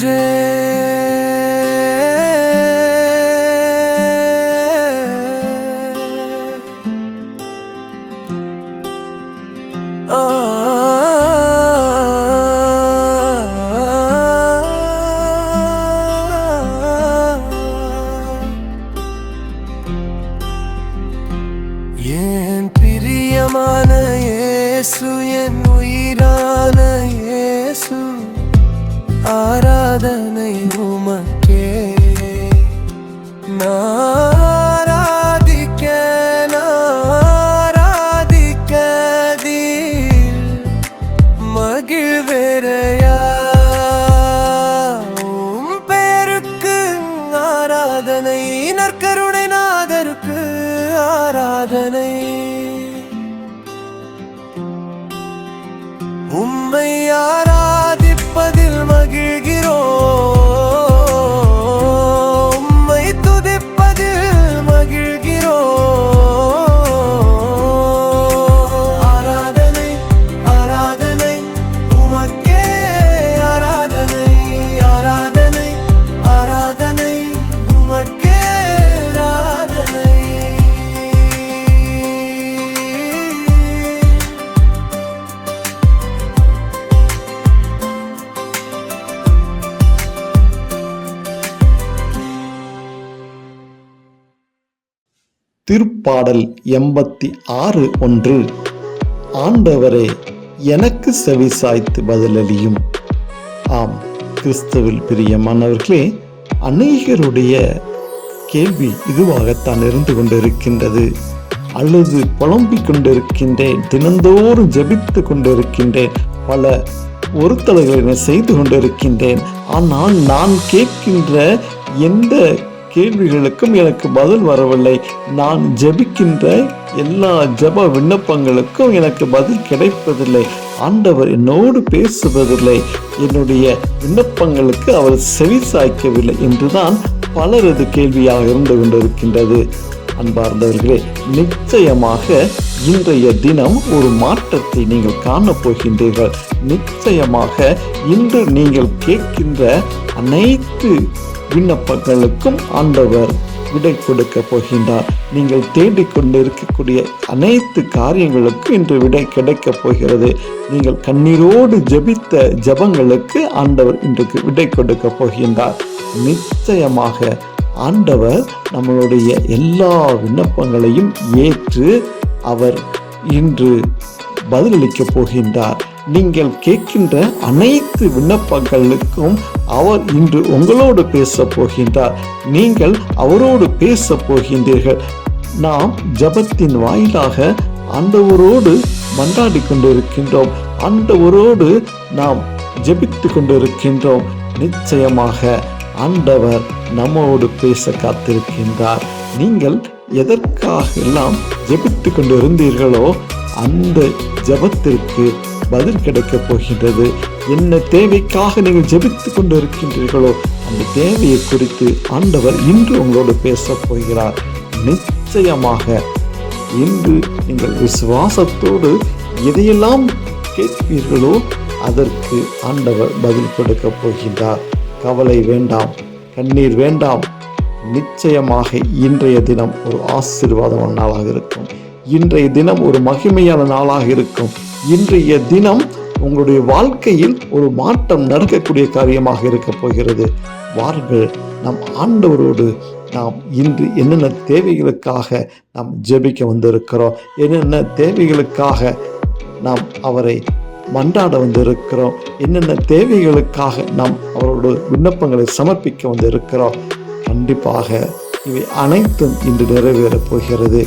तुझे என் பிரியமான இயேசு, என் உயிரான இயேசு, ஆராதனை உமக்கே. ஆராதிக்க மகிழ்வேரையா பேருக்கு ஆராதனை, நற்கருணை நாதருக்கு ஆராதனை. உம்மை ஆராதிப்பதில் மகிழ்கிறோம், உம்மை துதிப்பதில் மகிழ்கிறோம். ஆராதனை ஆராதனை உமக்கே, ஆராதனை ஆராதனை ஆராதனை உமக்கே, ஆராதனை. திருப்பாடல் 86:1. ஆண்டவரே, எனக்கு செவிசாய்த்து பதிலளியும். ஆம், கிறிஸ்துவில் பிரியமானவர்களே, அநேகருடைய கேள்வி இதுவாகத்தான் இருந்து கொண்டிருக்கின்றது. அழுது புலம்பிக் கொண்டிருக்கின்றேன், தினந்தோறும் ஜெபித்து கொண்டிருக்கின்றேன், பல ஒருத்தலைகளை செய்து கொண்டிருக்கின்றேன். ஆனால் நான் கேட்கின்ற எந்த கேள்விகளுக்கும் எனக்கு பதில் வரவில்லை. நான் ஜெபிக்கின்ற எல்லா ஜெப விண்ணப்பங்களுக்கும் எனக்கு பதில் கிடைப்பதில்லை. ஆண்டவர் என்னோடு பேசுவதில்லை, என்னுடைய விண்ணப்பங்களுக்கு அவர் செவி சாய்க்கவில்லை என்றுதான் பலரது கேள்வியாக இருந்து கொண்டிருக்கின்றது. அன்பார்ந்தவர்களே, நிச்சயமாக இன்றைய தினம் ஒரு மாற்றத்தை நீங்கள் காணப்போகின்றீர்கள். நிச்சயமாக இன்று நீங்கள் கேட்கின்ற அனைத்து விண்ணப்பங்களுக்கும் ஆண்டவர் விடை கொடுக்க போகின்றார். நீங்கள் தேடிக்கொண்டு இருக்கக்கூடிய அனைத்து காரியங்களுக்கும் இன்று விடை கிடைக்கப் போகிறது. நீங்கள் கண்ணீரோடு ஜெபித்த ஜெபங்களுக்கு ஆண்டவர் இன்றைக்கு விடை கொடுக்க போகின்றார். நிச்சயமாக ஆண்டவர் நம்மளுடைய எல்லா விண்ணப்பங்களையும் ஏற்று அவர் இன்று பதிலளிக்கப் போகின்றார். நீங்கள் கேட்கின்ற அனைத்து விண்ணப்பங்களுக்கும் அவர் இன்று உங்களோடு பேச போகின்றார். நீங்கள் அவரோடு பேச போகின்றீர்கள். நாம் ஜெபத்தின் வாயிலாக ஆண்டவரோடு மன்றாடி கொண்டிருக்கின்றோம், ஆண்டவரோடு நாம் ஜெபித்து கொண்டிருக்கின்றோம். நிச்சயமாக ஆண்டவர் நம்மோடு பேச காத்திருக்கின்றார். நீங்கள் எதற்காக எல்லாம் ஜெபித்து கொண்டு இருந்தீர்களோ அந்த ஜெபத்திற்கு பதில் கிடைக்கப் போகின்றது. என்ன தேவைக்காக நீங்கள் ஜெபித்து கொண்டு இருக்கின்றீர்களோ அந்த தேவையை குறித்து ஆண்டவர் இன்று உங்களோடு பேச போகிறார். நிச்சயமாக இன்று நீங்கள் விசுவாசத்தோடு எதையெல்லாம் கேட்பீர்களோ அதற்கு ஆண்டவர் பதில் கொடுக்க போகின்றார். கவலை வேண்டாம், கண்ணீர் வேண்டாம். நிச்சயமாக இன்றைய தினம் ஒரு ஆசீர்வாதமான நாளாக இருக்கும். இன்றைய தினம் ஒரு மகிமையான நாளாக இருக்கும். இன்றைய தினம் உங்களுடைய வாழ்க்கையில் ஒரு மாற்றம் நடக்கக்கூடிய காரியமாக இருக்க போகிறது. வாருங்கள், நம் ஆண்டவரோடு நாம் இன்று என்னென்ன தேவைகளுக்காக நாம் ஜெபிக்க வந்திருக்கிறோம், என்னென்ன தேவைகளுக்காக நாம் அவரை மன்றாட வந்திருக்கிறோம், என்னென்ன தேவைகளுக்காக நாம் அவரோட விண்ணப்பங்களை சமர்ப்பிக்க வந்திருக்கிறோம். கண்டிப்பாக இவை அனைத்தும் இன்று நிறைவேறப் போகிறது.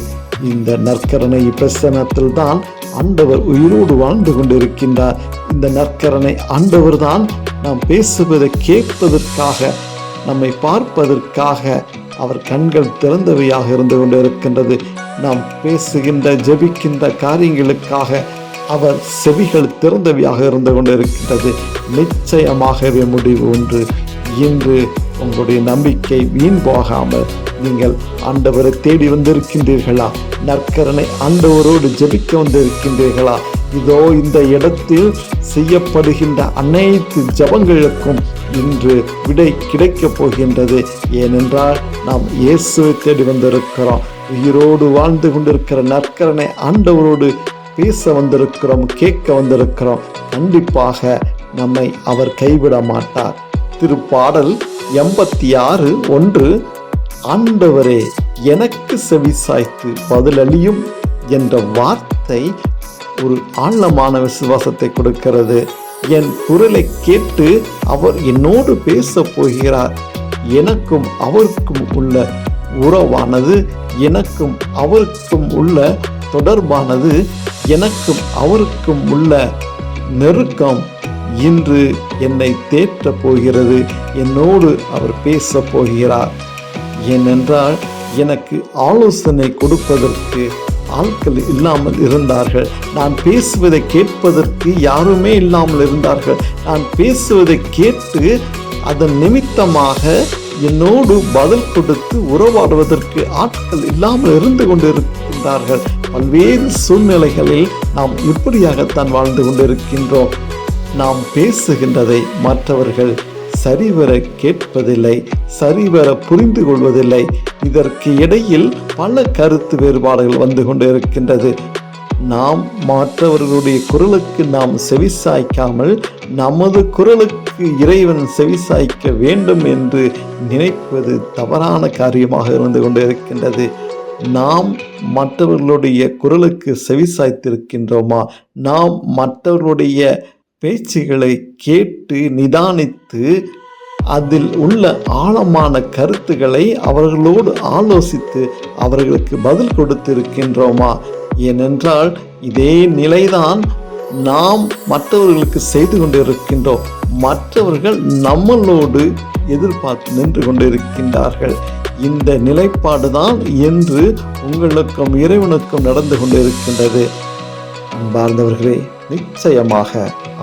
இந்த நற்கரணை பிரசனத்தில் தான் ஆண்டவர் உயிரோடு வாழ்ந்து கொண்டிருக்கின்றார். இந்த நற்கரணை ஆண்டவர் தான் நாம் பேசுவதை கேட்பதற்காக, நம்மை பார்ப்பதற்காக அவர் கண்கள் திறந்தவையாக இருந்து கொண்டிருக்கின்றது. நாம் பேசுகின்ற ஜெபிக்கின்ற காரியங்களுக்காக அவர் செவிகள் திறந்தவையாக இருந்து கொண்டிருக்கின்றது. நிச்சயமாகவே முடிவு ஒன்று. இன்று உங்களுடைய நம்பிக்கை வீண் போகாமல் நீங்கள் ஆண்டவரை தேடி வந்திருக்கின்றீர்களா? நற்கரணை ஆண்டவரோடு ஜெபிக்க வந்திருக்கின்றீர்களா? இதோ இந்த இடத்தில் செய்யப்படுகின்ற அனைத்து ஜெபங்களுக்கும் இன்று விடை கிடைக்கப் போகின்றது. ஏனென்றால் நாம் இயேசுவை தேடி வந்திருக்கிறோம். உயிரோடு வாழ்ந்து கொண்டிருக்கிற நற்கரனை ஆண்டவரோடு பேச வந்திருக்கிறோம், கேட்க வந்திருக்கிறோம். கண்டிப்பாக நம்மை அவர் கைவிட மாட்டார். திருப்பாடல் 86:1 ஆண்டவரே எனக்கு செவிசாய்த்து பதிலளியும் என்ற வார்த்தை ஒரு ஆழமான விசுவாசத்தை கொடுக்கிறது. என் குரலை கேட்டு அவர் என்னோடு பேச போகிறார். எனக்கும் அவருக்கும் உள்ள உறவானது, எனக்கும் அவருக்கும் உள்ள தொடர்பானது, எனக்கும் அவருக்கும் உள்ள நெருக்கம் இன்று என்னை தேற்றப் போகிறது. என்னோடு அவர் பேச போகிறார். ஏனென்றால் எனக்கு ஆலோசனை கொடுப்பதற்கு ஆட்கள் இல்லாமல் இருந்தார்கள். நான் பேசுவதை கேட்பதற்கு யாருமே இல்லாமல் இருந்தார்கள். நான் பேசுவதை கேட்டு அதன் நிமித்தமாக என்னோடு பதில் கொடுத்து உறவாடுவதற்கு ஆட்கள் இல்லாமல் இருந்து கொண்டிருக்கின்றார்கள். பல்வேறு சூழ்நிலைகளில் நாம் இப்படியாகத்தான் வாழ்ந்து கொண்டிருக்கின்றோம். நாம் பேசுகின்றதை மற்றவர்கள் சரிவர கேட்பதில்லை, சரிவர புரிந்து கொள்வதில்லை. இதற்கு இடையில் பல கருத்து வேறுபாடுகள் வந்து கொண்டிருக்கின்றது. நாம் மற்றவர்களுடைய குரலுக்கு நாம் செவிசாய்க்காமல் நமது குரலுக்கு இறைவன் செவிசாய்க்க வேண்டும் என்று நினைப்பது தவறான காரியமாக இருந்து கொண்டிருக்கின்றது. நாம் மற்றவர்களுடைய குரலுக்கு செவிசாய்த்திருக்கின்றோமா? நாம் மற்றவர்களுடைய பேச்சுகளை கேட்டு நிதானித்து அதில் உள்ள ஆழமான கருத்துக்களை அவர்களோடு ஆலோசித்து அவர்களுக்கு பதில் கொடுத்திருக்கின்றோமா? ஏனென்றால் இதே நிலைதான் நாம் மற்றவர்களுக்கு செய்து கொண்டிருக்கின்றோம். மற்றவர்கள் நம்மளோடு எதிர்பார்த்து நின்று கொண்டிருக்கின்றார்கள். இந்த நிலைப்பாடுதான் என்று உங்களுக்கும் இறைவனுக்கும் நடந்து கொண்டிருக்கின்றது. அன்பார்ந்தவர்களே, நிச்சயமாக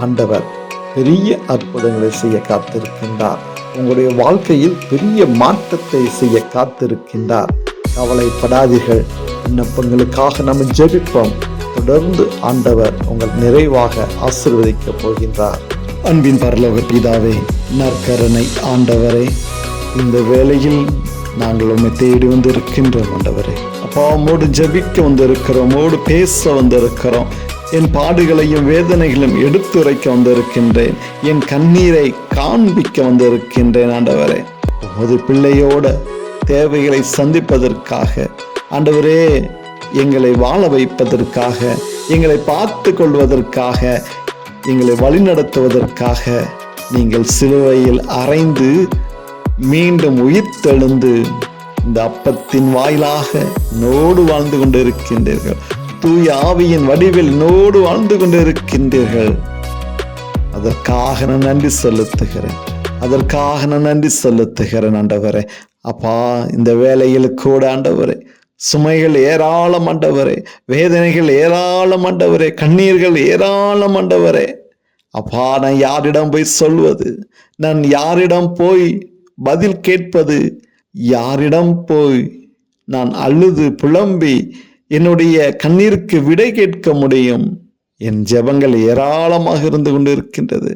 ஆண்டவர் பெரிய அற்புதங்களை செய்ய காத்திருக்கின்றார். உங்களுடைய வாழ்க்கையில் பெரிய மாற்றத்தை செய்ய காத்திருக்கின்றார். கவலைப்படாதீர்கள். விண்ணப்பங்களுக்காக நம்ம ஜெபிப்போம். தொடர்ந்து ஆண்டவர் உங்கள் நிறைவாக ஆசீர்வதிக்கப் போகின்றார். அன்பின் பரலோக பிதாவே, நற்கருணை ஆண்டவரே, இந்த வேளையில் நாங்கள் உம்மை தேடி வந்திருக்கின்றோம் ஆண்டவரே. அப்பா, உம்மோடு ஜெபிக்க வந்திருக்கிறோம், உம்மோடு பேச வந்திருக்கிறோம். என் பாடுகளையும் வேதனைகளையும் எடுத்துரைக்க வந்திருக்கின்றேன். என் கண்ணீரை காண்பிக்க வந்திருக்கின்றேன் ஆண்டவரே. உமது பிள்ளையோட தேவைகளை சந்திப்பதற்காக ஆண்டவரே, எங்களை வாழ வைப்பதற்காக, எங்களை பார்த்து கொள்வதற்காக, எங்களை வழிநடத்துவதற்காக நீங்கள் சிலுவையில் அறைந்து மீண்டும் உயிர்த்தெழுந்து இந்த அப்பத்தின் வாயிலாக நோடு வாழ்ந்து கொண்டிருக்கின்றீர்கள். தூய ஆவியின் வடிவில் நோடு வாழ்ந்து கொண்டிருக்கின்றீர்கள். அதற்காக நான் நன்றி செலுத்துகிறேன். அதற்காக நான் நன்றி செலுத்துகிறேன் ஆண்டவரே. அப்பா, இந்த வேலையில் கூட ஆண்டவரே, சுமைகள் ஏராளம் ஆண்டவரே, வேதனைகள் ஏராளம் ஆண்டவரே, கண்ணீர்கள் ஏராளம் ஆண்டவரே. அப்பா, நான் யாரிடம் போய் சொல்வது? நான் யாரிடம் போய் பதில் கேட்பது? யாரிடம் போய் நான் அழுது புலம்பி என்னுடைய கண்ணீருக்கு விடை கேட்க முடியும்? என் ஜெபங்கள் ஏராளமாக இருந்து கொண்டிருக்கின்றது.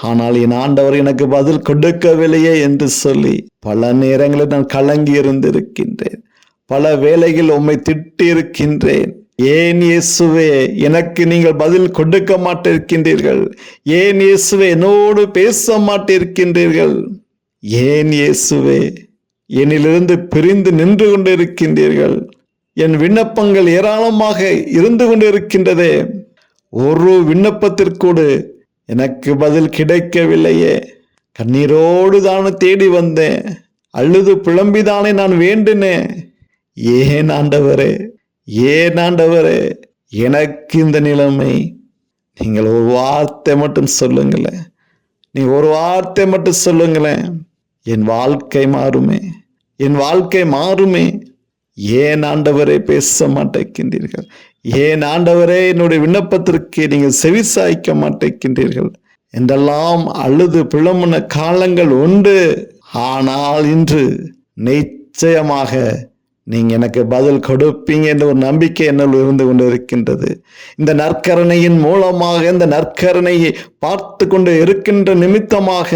ஆனால் என் ஆண்டவர் எனக்கு பதில் கொடுக்கவில்லையே என்று சொல்லி பல நேரங்களில் நான் கலங்கி இருந்திருக்கின்றேன். பல வேளைகள் உம்மை திட்டி இருக்கின்றேன். ஏன் இயேசுவே எனக்கு நீங்கள் பதில் கொடுக்க மாட்டிருக்கின்றீர்கள்? ஏன் இயேசுவே என்னோடு பேச மாட்டிருக்கின்றீர்கள்? ஏன் இயேசுவே என்னிலிருந்து பிரிந்து நின்று கொண்டிருக்கின்றீர்கள்? என் விண்ணப்பங்கள் ஏராளமாக இருந்து கொண்டிருக்கின்றதே, ஒரு விண்ணப்பத்திற்கூட எனக்கு பதில் கிடைக்கவில்லையே. கண்ணீரோடு தானே தேடி வந்தேன், அழுது புலம்பிதானே நான் வேண்டினேன். ஏன் ஆண்டவரே, ஏன் ஆண்டவரே எனக்கு இந்த நிலைமை? நீங்கள் ஒரு வார்த்தை மட்டும் சொல்லுங்களேன். நீங்கள் ஒரு வார்த்தை மட்டும் சொல்லுங்களேன். என் வாழ்க்கை மாறுமே, என் வாழ்க்கை மாறுமே. ஏன் ஆண்டவரே பேச மாட்டேங்கின்றீர்கள்? ஏன் ஆண்டவரே என்னுடைய விண்ணப்பத்திற்கு நீங்கள் செவிசாய்க்க மாட்டேங்கின்றீர்கள் என்றெல்லாம் அழுது புலம்புன காலங்கள் உண்டு. ஆனால் இன்று நிச்சயமாக நீங்க எனக்கு பதில் கொடுப்பீங்க என்ற ஒரு நம்பிக்கை என்னுள் இருந்து கொண்டு இருக்கின்றது. இந்த நற்கரணையின் மூலமாக, இந்த நற்கரணையை பார்த்து கொண்டு இருக்கின்ற நிமித்தமாக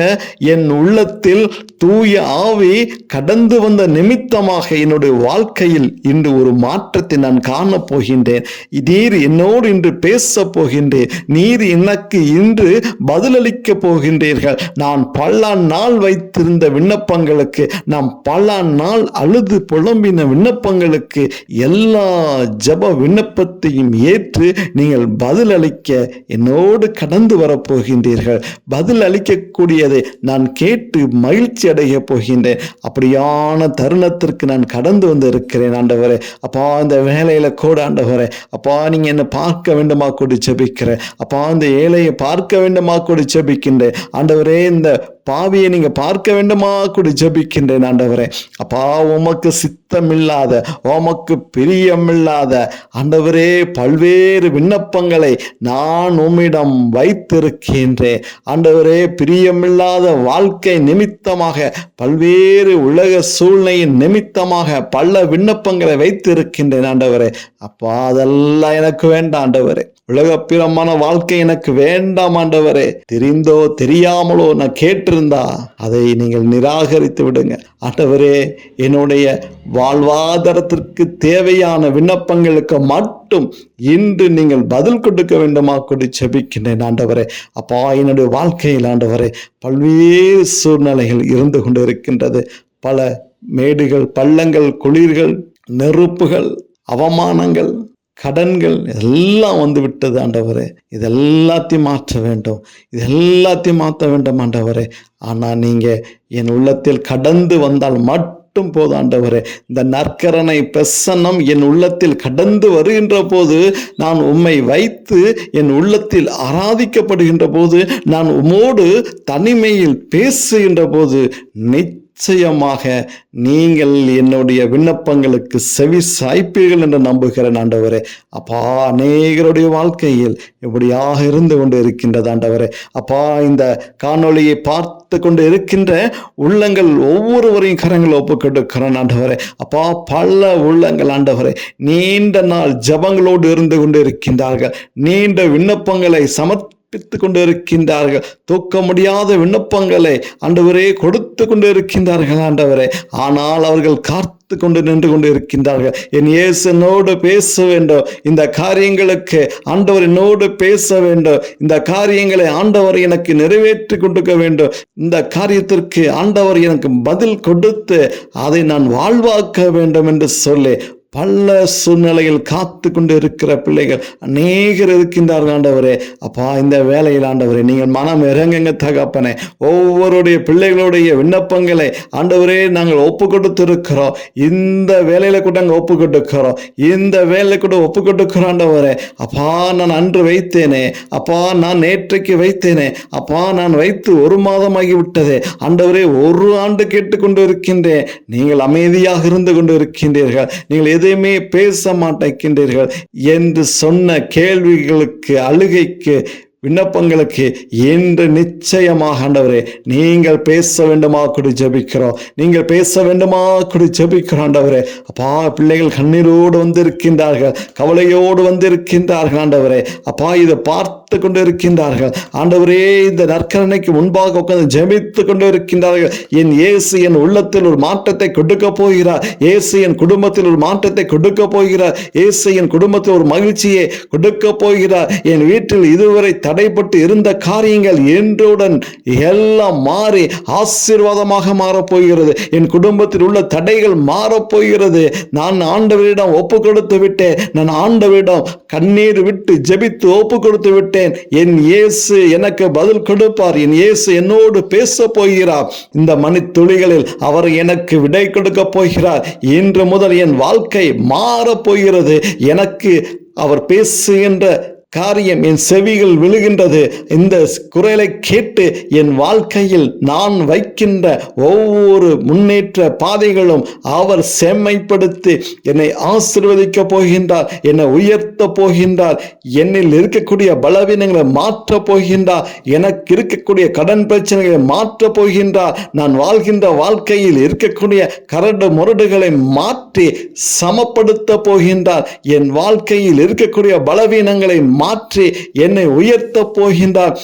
என் உள்ளத்தில் தூய ஆவி கடந்து வந்த நிமித்தமாக என்னுடைய வாழ்க்கையில் இன்று ஒரு மாற்றத்தை நான் காணப் போகின்றேன். நீர் என்னோடு இன்று பேச போகின்றேன். நீர் எனக்கு இன்று பதிலளிக்க போகின்றீர்கள். நான் பல நாள் வைத்திருந்த விண்ணப்பங்களுக்கு, நான் பல நாள் அழுது புலம்பின விண்ணப்பங்களுக்கு எல்லா ஜெப விண்ணப்பத்தையும் ஏற்று நீங்கள் பதிலளிக்க என்னோடு கடந்து வரப்போகின்றீர்கள். பதில் அளிக்கக்கூடியதை நான் கேட்டு மகிழ்ச்சி அடைய போகின்றேன். அப்படியான தருணத்திற்கு நான் கடந்து வந்து இருக்கிறேன் ஆண்டவரே. அப்பா, இந்த வேலையில கூட ஆண்டவரே, அப்பா நீங்க என்னை பார்க்க வேண்டுமா கூட ஜெபிக்கிறேன். அப்பா, இந்த ஏழையை பார்க்க வேண்டுமா கூட ஜெபிக்கின்றேன் ஆண்டவரே. இந்த பாவியை நீங்க பார்க்க வேண்டுமா கூட ஜெபிக்கின்றேன் ஆண்டவரே. அப்பா, உமக்கு சித்தமில்லாத, உமக்கு பிரியமில்லாத ஆண்டவரே பல்வேறு விண்ணப்பங்களை நான் உம்மிடம் வைத்திருக்கின்றேன் ஆண்டவரே. பிரியமில்லாத வாழ்க்கை நிமித்தமாக, பல்வேறு உலக சூழ்நிலையின் நிமித்தமாக பல விண்ணப்பங்களை வைத்திருக்கின்றேன் ஆண்டவரே. அப்பா, அதெல்லாம் எனக்கு வேண்டாம் ஆண்டவரே. உலகப்பிரமான வாழ்க்கை எனக்கு வேண்டாம் ஆண்டவரே. தெரிந்தோ தெரியாமலோ நான் கேட்டிருந்தா அதை நீங்கள் நிராகரித்து விடுங்க ஆண்டவரே. என்னுடைய வாழ்வாதாரத்திற்கு தேவையான விண்ணப்பங்களுக்கு மட்டும் இன்று நீங்கள் பதில் கொடுக்க வேண்டுமா கொண்டு ஜெபிக்கின்றேன் ஆண்டவரே. அப்பா, என்னுடைய வாழ்க்கையில் ஆண்டவரே பல்வேறு சூழ்நிலைகள் இருந்து கொண்டு இருக்கின்றது. பல மேடுகள், பள்ளங்கள், குளிர்கள், நெருப்புகள், அவமானங்கள், கடன்கள் எல்லாம் வந்து விட்டது ஆண்டவரே. இதெல்லாத்தையும் மாற்ற வேண்டும், இதெல்லாத்தையும் மாற்ற வேண்டும் ஆண்டவரே. ஆனால் நீங்க என் உள்ளத்தில் கடந்து வந்தால் மட்டும் போதும் ஆண்டவரே. இந்த நற்கரணை பிரசன்னம் என் உள்ளத்தில் கடந்து வருகின்ற போது, நான் உம்மை வைத்து என் உள்ளத்தில் ஆராதிக்கப்படுகின்ற போது, நான் உம்மோடு தனிமையில் பேசுகின்ற போது நிச்சயமாக நீங்கள் என்னுடைய விண்ணப்பங்களுக்கு செவி சாய்ப்பீர்கள் என்று நம்புகிறேன் ஆண்டவரே. அப்பா, அநேகருடைய வாழ்க்கையில் இப்படியாக இருந்து கொண்டு இருக்கின்றது ஆண்டவரே. அப்பா, இந்த காணொளியை பார்த்து கொண்டு இருக்கின்ற உள்ளங்கள் ஒவ்வொருவரையும் கரங்கள் ஒப்புக்கொடுக்கிறேன் ஆண்டவரே. அப்பா, பல உள்ளங்கள் ஆண்டவரே நீண்ட நாள் ஜபங்களோடு இருந்து கொண்டு இருக்கின்றார்கள். நீண்ட விண்ணப்பங்களை கொண்டு இருக்கின்றார்கள். தூக்க முடியாத விண்ணப்பங்களை ஆண்டவரே கொடுத்து கொண்டு இருக்கின்றார்கள் ஆண்டவரே. ஆனால் அவர்கள் காத்து கொண்டு நின்று கொண்டு இருக்கின்றார்கள். என் இயேசு என்னோடு பேச வேண்டும், இந்த காரியங்களுக்கு ஆண்டவர் என்னோடு பேச வேண்டும், இந்த காரியங்களை ஆண்டவர் எனக்கு நிறைவேற்றி கொடுக்க வேண்டும், இந்த காரியத்திற்கு ஆண்டவர் எனக்கு பதில் கொடுத்து அதை நான் வாழ்வாக்க வேண்டும் என்று சொல்லி பல சூழ்நிலையில் காத்து கொண்டு இருக்கிற பிள்ளைகள் அநேகர் இருக்கின்றார்கள் ஆண்டவரே. அப்பா, இந்த வேலையில் ஆண்டவரே நீங்கள் மனம் இறங்குங்க தகப்பனே. ஒவ்வொருடைய பிள்ளைகளுடைய விண்ணப்பங்களை ஆண்டவரே நாங்கள் ஒப்பு கொடுத்திருக்கிறோம். இந்த வேலையில கூட நாங்கள் ஒப்பு கொடுக்கிறோம், இந்த வேலை கூட ஒப்பு கொடுக்கிறோம் ஆண்டவரே. அப்பா, நான் அன்று வைத்தேனே, அப்பா நான் நேற்றைக்கு வைத்தேனே, அப்பா நான் வைத்து 1 மாதமாகி விட்டதே ஆண்டவரே. 1 ஆண்டு கேட்டுக்கொண்டு இருக்கின்றேன். நீங்கள் அமைதியாக இருந்து கொண்டு இருக்கின்றீர்கள். நீங்கள் எதையுமே பேச மாட்டேங்கின்றீர்கள் என்று சொன்ன கேள்விகளுக்கு, அழுகைக்கு, விண்ணப்பங்களுக்கு இன்று நிச்சயமாக ஆண்டவரே நீங்கள் பேச வேண்டுமா கூட ஜெபிக்கிறோம். நீங்கள் பேச வேண்டுமா கூட ஜெபிக்கிறோம் ஆண்டவரே. அப்பா, பிள்ளைகள் கண்ணீரோடு வந்திருக்கின்றார்கள், கவலையோடு வந்திருக்கின்றார்கள் ஆண்டவரே. அப்பா, இதை பார்த்து கொண்டு இருக்கின்றார்கள் ஆண்டவரே. இந்த நற்கரணைக்கு முன்பாக உட்கார்ந்து ஜெபித்து கொண்டு இருக்கின்றார்கள். என் இயேசு என் உள்ளத்தில் ஒரு மாற்றத்தை கொடுக்க போகிறார். இயேசு என் குடும்பத்தில் ஒரு மாற்றத்தை கொடுக்க போகிறார். இயேசு என் குடும்பத்தில் ஒரு மகிழ்ச்சியை கொடுக்க போகிறார். என் வீட்டில் இதுவரை தடைப்பட்டு இருந்த காரியங்கள் என்றுடன் எல்லாம் மாறி ஆசீர்வாதமாக மாறப்போகிறது. என் குடும்பத்தில் உள்ள தடைகள் மாறப்போகிறது. நான் ஆண்டவரிடம் ஒப்பு கொடுத்து விட்டேன். நான் ஆண்டவரிடம் கண்ணீர் விட்டு ஜெபித்து ஒப்பு கொடுத்து விட்டேன். என் இயேசு எனக்கு பதில் கொடுப்பார். என் இயேசு என்னோடு பேச போகிறார். இந்த மணித்துளிகளில் அவர் எனக்கு விடை கொடுக்க போகிறார். இன்று முதல் என் வாழ்க்கை மாறப் போகிறது. எனக்கு அவர் பேசுகின்ற காரியம் என் செவிகள் விழுகின்றது. இந்த குரலை கேட்டு என் வாழ்க்கையில் நான் வைக்கின்ற ஒவ்வொரு முன்னேற்ற பாதைகளும் அவர் செம்மைப்படுத்தி என்னை ஆசீர்வதிக்க போகின்றார், என்னை உயர்த்த போகின்றார், என்னில் இருக்கக்கூடிய பலவீனங்களை மாற்ற போகின்றார், எனக்கு இருக்கக்கூடிய கடன் பிரச்சனைகளை மாற்ற போகின்றார், நான் வாழ்கின்ற வாழ்க்கையில் இருக்கக்கூடிய கரடு முரடுகளை மாற்றி சமப்படுத்த போகின்றார், என் வாழ்க்கையில் இருக்கக்கூடிய பலவீனங்களை மாற்றி என்னை உயர்த்த போகின்றார்,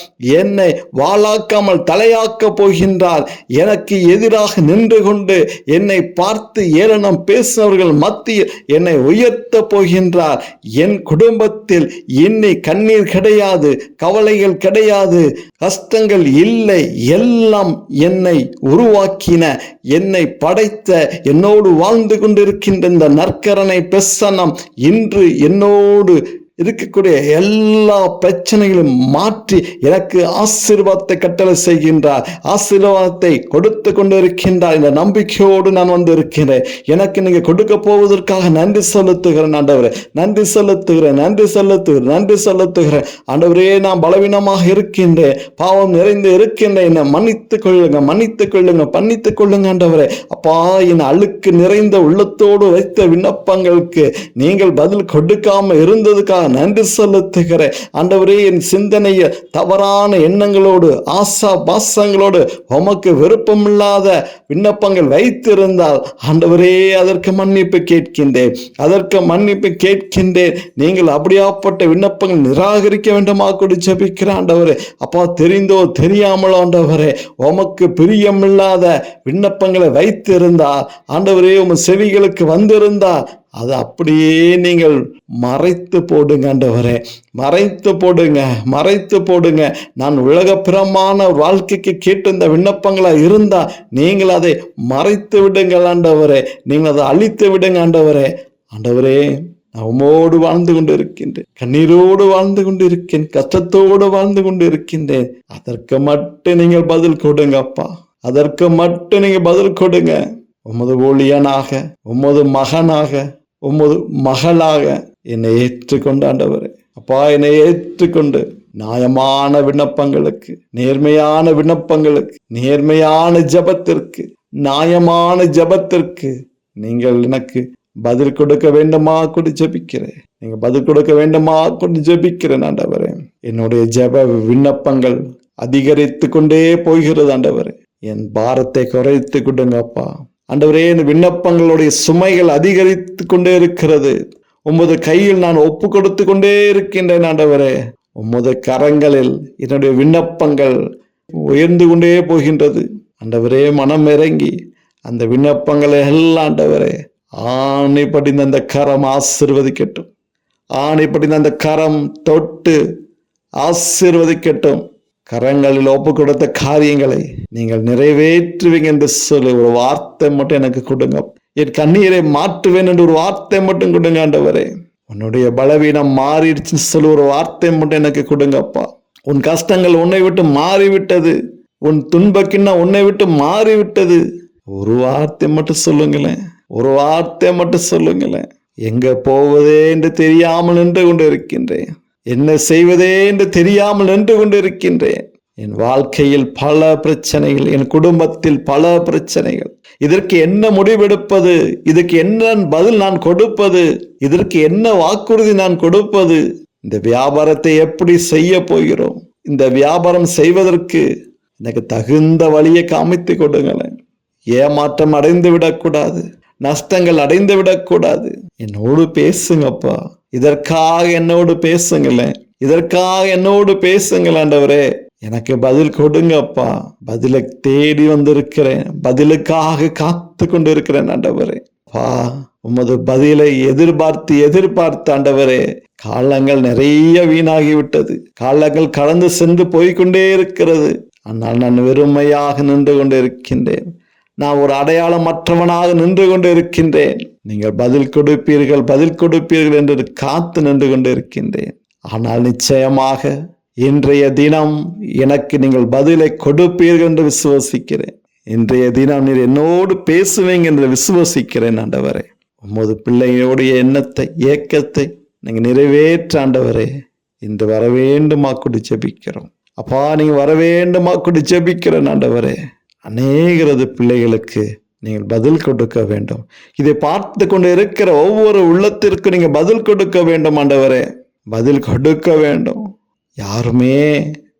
என்னை வாளாக்காமல் தலையாக்க போகின்றார். எனக்கு எதிராக நின்று கொண்டு என்னை பார்த்து ஏளனம் பேசினவர்கள் மத்தியில் என்னை உயர்த்த போகின்றார். என் குடும்பத்தில் இன்னை கண்ணீர் கிடையாது, கவலைகள் கிடையாது, கஷ்டங்கள் இல்லை. எல்லாம் என்னை உருவாக்கின, என்னை படைத்த, என்னோடு வாழ்ந்து கொண்டிருக்கின்ற இந்த நற்கரணை பிரசன்னம் இன்று என்னோடு இருக்கக்கூடிய எல்லா பிரச்சனைகளும் மாற்றி எனக்கு ஆசீர்வாதத்தை கட்டளை செய்கின்றார், ஆசீர்வாதத்தை கொடுத்து கொண்டு இருக்கின்றார். இந்த நம்பிக்கையோடு நான் வந்து இருக்கிறேன். எனக்கு நீங்க கொடுக்க போவதற்காக நன்றி செலுத்துகிறேன் ஆண்டவரே, நன்றி செலுத்துகிறேன், நன்றி செலுத்துகிறேன், நன்றி செலுத்துகிறேன் ஆண்டவரே. நான் பலவீனமாக இருக்கின்றேன், பாவம் நிறைந்து இருக்கின்றேன், என்னை மன்னித்துக் கொள்ளுங்க, மன்னித்துக் கொள்ளுங்க, பண்ணித்துக் கொள்ளுங்க ஆண்டவரே. அப்பா, என் அழுக்கு நிறைந்த உள்ளத்தோடு வைத்த விண்ணப்பங்களுக்கு நீங்கள் பதில் கொடுக்காம இருந்ததுக்காக நன்றி செலுத்துகிறேன் ஆண்டவரே. என் சிந்தனையை தவறான எண்ணங்களோடு ஆசா பாசங்களோடு உமக்கு விருப்பமில்லாத விண்ணப்பங்கள் வைத்திருந்தால் ஆண்டவரே அதற்கு மன்னிப்பு கேட்கின்றேன், அதற்கு மன்னிப்பு கேட்கின்றேன். நீங்கள் அப்படியாப்பட்ட விண்ணப்பங்கள் நிராகரிக்க வேண்டுமா கூட ஜெபிக்கிறேன் ஆண்டவரே. அப்பா, தெரிந்தோ தெரியாமலோ ஆண்டவரே உமக்கு பிரியமில்லாத விண்ணப்பங்களை வைத்திருந்தா ஆண்டவரே, உம் செவிகளுக்கு வந்திருந்தா அது அப்படியே நீங்கள் மறைத்து போடுங்க ஆண்டவரே, மறைத்து போடுங்க, மறைத்து போடுங்க. நான் உலகப்பிரமான வாழ்க்கைக்கு கேட்டு இந்த விண்ணப்பங்களா இருந்தா நீங்கள் அதை மறைத்து விடுங்கள் ஆண்டவரே, நீங்கள் அதை அழித்து விடுங்க ஆண்டவரே. ஆண்டவரே, நான் உம்மோடு வாழ்ந்து கொண்டு இருக்கின்றேன், கண்ணீரோடு வாழ்ந்து கொண்டு இருக்கேன், கஷ்டத்தோடு வாழ்ந்து கொண்டு இருக்கின்றேன். அதற்கு மட்டும் நீங்கள் பதில் கொடுங்க அப்பா, அதற்கு மட்டும் நீங்க பதில் கொடுங்க. உமது ஊழியனாக, உமது மகனாக, உமது மகளாக என்னை ஏற்றுக்கொண்டு ஆண்டவரே, அப்பா என்னை ஏற்றுக்கொண்டு நியாயமான விண்ணப்பங்களுக்கு, நேர்மையான விண்ணப்பங்களுக்கு, நேர்மையான ஜெபத்திற்கு, நியாயமான ஜெபத்திற்கு நீங்கள் எனக்கு பதில் கொடுக்க வேண்டுமா கூட ஜெபிக்கிறேன். நீங்க பதில் கொடுக்க வேண்டுமா கூட ஜெபிக்கிறேன் ஆண்டவரே. என்னுடைய ஜெப விண்ணப்பங்கள் அதிகரித்து கொண்டே போகிறது ஆண்டவரே. என் பாரத்தை குறைத்து கொடுங்க அப்பா ஆண்டவரே. என் விண்ணப்பங்களுடைய சுமைகள் அதிகரித்து கொண்டே இருக்கிறது. உமது கையில் நான் ஒப்பு கொடுத்து கொண்டே இருக்கின்றேன் ஆண்டவரே. உமது கரங்களில் என்னுடைய விண்ணப்பங்கள் உயர்ந்து கொண்டே போகின்றது ஆண்டவரே. மனம் இறங்கி அந்த விண்ணப்பங்களை எல்லாம் ஆண்டவரே ஆணை படிந்த அந்த கரம் ஆசீர்வதிக்கட்டும், ஆணை படிந்த அந்த கரம் தொட்டு ஆசீர்வதிக்கட்டும். கரங்களில் ஒப்பு கொடுத்த காரியங்களை நீங்கள் நிறைவேற்றுவீங்க என்று சொல்லி ஒரு வார்த்தை மட்டும் எனக்கு கொடுங்க. என் கண்ணீரை மாற்றுவேன் என்று ஒரு வார்த்தை மட்டும் கொடுங்க ஆண்டவரே. உன்னுடைய பலவீனம் மாறிடுச்சுன்னு சொல்லி ஒரு வார்த்தை மட்டும் எனக்கு கொடுங்கப்பா. உன் கஷ்டங்கள் உன்னை விட்டு மாறிவிட்டது, உன் துன்பக்கிண்ணம் உன்னை விட்டு மாறிவிட்டது. ஒரு வார்த்தை மட்டும் சொல்லுங்களேன், ஒரு வார்த்தை மட்டும் சொல்லுங்களேன். எங்க போவதே என்று தெரியாமல் நின்று கொண்டு இருக்கின்றேன், என்ன செய்வதே என்று தெரியாமல் நின்று கொண்டு இருக்கின்றேன். என் வாழ்க்கையில் பல பிரச்சனைகள், என் குடும்பத்தில் பல பிரச்சனைகள். இதற்கு என்ன முடிவெடுப்பது, இதுக்கு என்ன பதில் நான் கொடுப்பது, இதற்கு என்ன வாக்குறுதி நான் கொடுப்பது, இந்த வியாபாரத்தை எப்படி செய்ய போகிறோம், இந்த வியாபாரம் செய்வதற்கு எனக்கு தகுந்த வழியை காமித்து கொடுங்களேன். ஏமாற்றம் அடைந்து விடக்கூடாது, நஷ்டங்கள் அடைந்து விடக்கூடாது. என்னோடு பேசுங்கப்பா, இதற்காக என்னோடு பேசுங்களேன், இதற்காக என்னோடு பேசுங்கள் ஆண்டவரே. எனக்கு பதில் கொடுங்கப்பா. பதிலை தேடி வந்திருக்கிறேன், பதிலுக்காக காத்து கொண்டு இருக்கிறேன் ஆண்டவரே. உமது பதிலை எதிர்பார்த்து எதிர்பார்த்து ஆண்டவரே காலங்கள் நிறைய வீணாகிவிட்டது, காலங்கள் கடந்து சென்று போய்கொண்டே இருக்கிறது. ஆனால் நான் வெறுமையாக நின்று கொண்டு இருக்கின்றேன், நான் ஒரு அடையாளமற்றவனாக நின்று கொண்டு இருக்கின்றேன். நீங்கள் பதில் கொடுப்பீர்கள், பதில் கொடுப்பீர்கள் என்று காத்து நின்று கொண்டு இருக்கின்றேன். ஆனால் நிச்சயமாக இன்றைய தினம் எனக்கு நீங்கள் பதிலை கொடுப்பீர்கள் என்று விசுவசிக்கிறேன். இன்றைய தினம் நீர் என்னோடு பேசுவீங்க என்று விசுவசிக்கிறேன் ஆண்டவரே. உமது பிள்ளையோடைய எண்ணத்தை, ஏக்கத்தை நீங்கள் நிறைவேற்ற ஆண்டவரே. இன்று வர வேண்டுமா கூடி ஜெபிக்கிறோம். அப்பா, நீங்க வர வேண்டுமா கூடி ஜெபிக்கிறேன் ஆண்டவரே. அநேகரது பிள்ளைகளுக்கு நீங்கள் பதில் கொடுக்க வேண்டும். இதை பார்த்து கொண்டு இருக்கிற ஒவ்வொரு உள்ளத்திற்கும் நீங்க பதில் கொடுக்க வேண்டும் ஆண்டவரே. பதில் கொடுக்க வேண்டும். யாருமே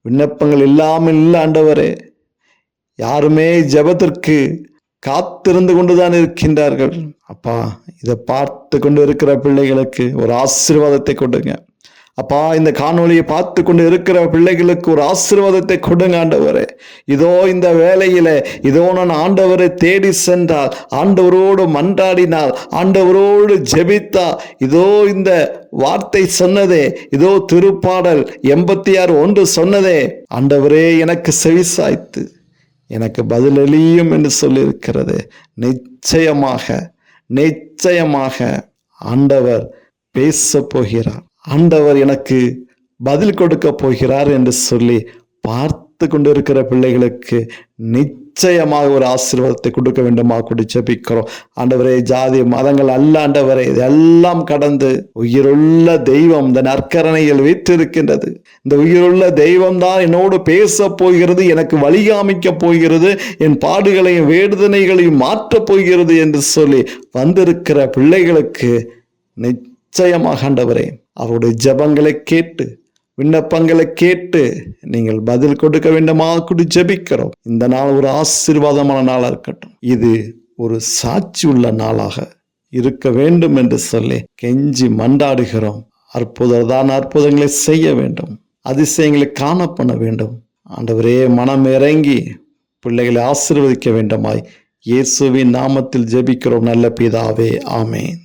விண்ணப்பங்கள் இல்லாமல் இல்லை ஆண்டவரே. யாருமே ஜெபத்திற்கு காத்திருந்து கொண்டுதான் இருக்கின்றார்கள். அப்பா, இதை பார்த்து கொண்டு இருக்கிற பிள்ளைகளுக்கு ஒரு ஆசீர்வாதத்தை கொடுங்க. அப்பா, இந்த காணொளியை பார்த்து கொண்டு இருக்கிற பிள்ளைகளுக்கு ஒரு ஆசீர்வாதத்தை கொடுங்க ஆண்டவரே. இதோ இந்த வேளையில இதோ நான் ஆண்டவரை தேடி சென்றால், ஆண்டவரோடு மன்றாடினால், ஆண்டவரோடு ஜெபித்தா, இதோ இந்த வார்த்தை சொன்னதே, இதோ திருப்பாடல் 86:1 சொன்னதே, ஆண்டவரே எனக்கு செவிசாய்த்து எனக்கு பதிலளியும் என்று சொல்லியிருக்கிறது. நிச்சயமாக நிச்சயமாக ஆண்டவர் பேச போகிறார். ஆண்டவர் எனக்கு பதில் கொடுக்க போகிறார் என்று சொல்லி பார்த்து கொண்டிருக்கிற பிள்ளைகளுக்கு நிச்சயமாக ஒரு ஆசீர்வாதத்தை கொடுக்க வேண்டுமா கூடி ஜெபிக்கிறோம். ஆண்டவரே, ஜாதி மதங்கள் அல்ல ஆண்டவரே, இதெல்லாம் கடந்து உயிருள்ள தெய்வம் இந்த நற்கரணையில் வீற்றிருக்கின்றது. இந்த உயிருள்ள தெய்வம் தான் என்னோடு பேச போகிறது, எனக்கு வழிகாமிக்க போகிறது, என் பாடுகளையும் வேதனைகளையும் மாற்றப் போகிறது என்று சொல்லி வந்திருக்கிற பிள்ளைகளுக்கு நிச்சயமாக ஆண்டவரே அவருடைய ஜெபங்களை கேட்டு விண்ணப்பங்களை கேட்டு நீங்கள் பதில் கொடுக்க வேண்டுமா கூடி ஜெபிக்கிறோம். இந்த நாள் ஒரு ஆசீர்வாதமான நாளாக இருக்கட்டும். இது ஒரு சாட்சி உள்ள நாளாக இருக்க வேண்டும் என்று சொல்லி கெஞ்சி மன்றாடுகிறோம். அற்புதங்களை செய்ய வேண்டும், அதிசயங்களை காணப்பட வேண்டும். ஆண்டவரே, மனம் இறங்கி பிள்ளைகளை ஆசீர்வதிக்க வேண்டுமாய் இயேசுவின் நாமத்தில் ஜெபிக்கிறோம் நல்ல பிதாவே, ஆமென்.